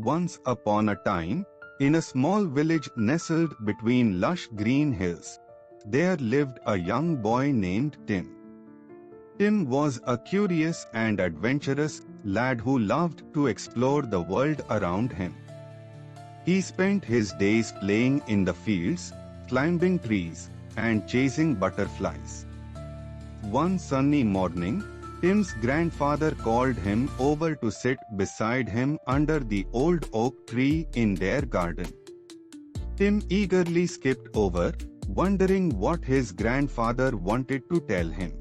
Once upon a time, in a small village nestled between lush green hills, there lived a young boy named Tim. Tim was a curious and adventurous lad who loved to explore the world around him. He spent his days playing in the fields, climbing trees, and chasing butterflies. One sunny morning, Tim's grandfather called him over to sit beside him under the old oak tree in their garden. Tim eagerly skipped over, wondering what his grandfather wanted to tell him.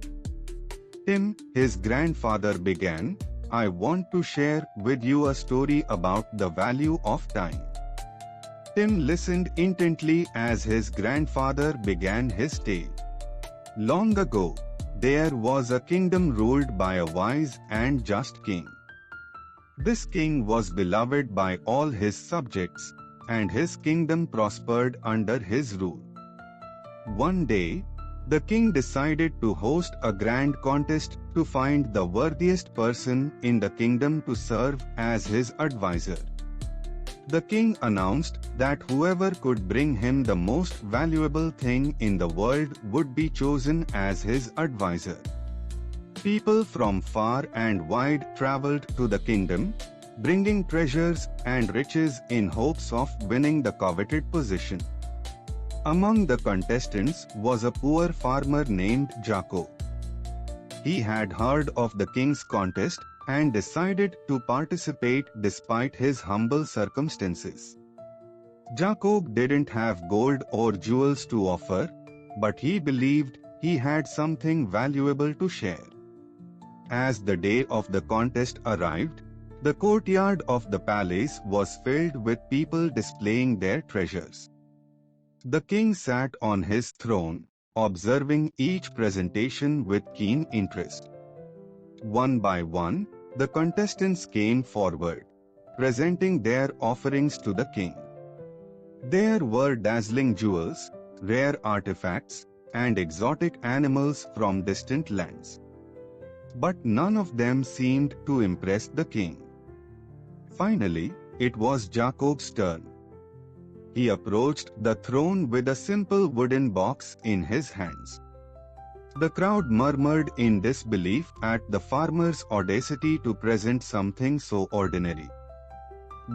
Tim, his grandfather began, "I want to share with you a story about the value of time." Tim listened intently as his grandfather began his tale. Long ago, there was a kingdom ruled by a wise and just king. This king was beloved by all his subjects, and his kingdom prospered under his rule. One day, the king decided to host a grand contest to find the worthiest person in the kingdom to serve as his advisor. The king announced that whoever could bring him the most valuable thing in the world would be chosen as his advisor. People from far and wide traveled to the kingdom, bringing treasures and riches in hopes of winning the coveted position. Among the contestants was a poor farmer named Jacob. He had heard of the king's contest and decided to participate despite his humble circumstances. Jacob didn't have gold or jewels to offer, but he believed he had something valuable to share. As the day of the contest arrived, the courtyard of the palace was filled with people displaying their treasures. The king sat on his throne, observing each presentation with keen interest. One by one, the contestants came forward, presenting their offerings to the king. There were dazzling jewels, rare artifacts, and exotic animals from distant lands. But none of them seemed to impress the king. Finally, it was Jacob's turn. He approached the throne with a simple wooden box in his hands. The crowd murmured in disbelief at the farmer's audacity to present something so ordinary.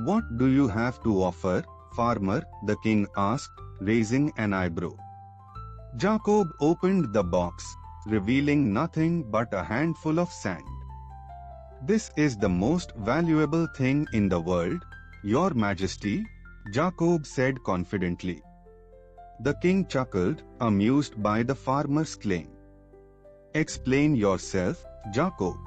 "What do you have to offer, farmer?" the king asked, raising an eyebrow. Jacob opened the box, revealing nothing but a handful of sand. "This is the most valuable thing in the world, Your Majesty," Jacob said confidently. The king chuckled, amused by the farmer's claim. "Explain yourself, Jacob.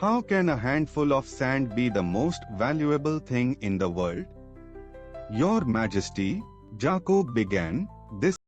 How can a handful of sand be the most valuable thing in the world?" "Your Majesty," Jacob began, "this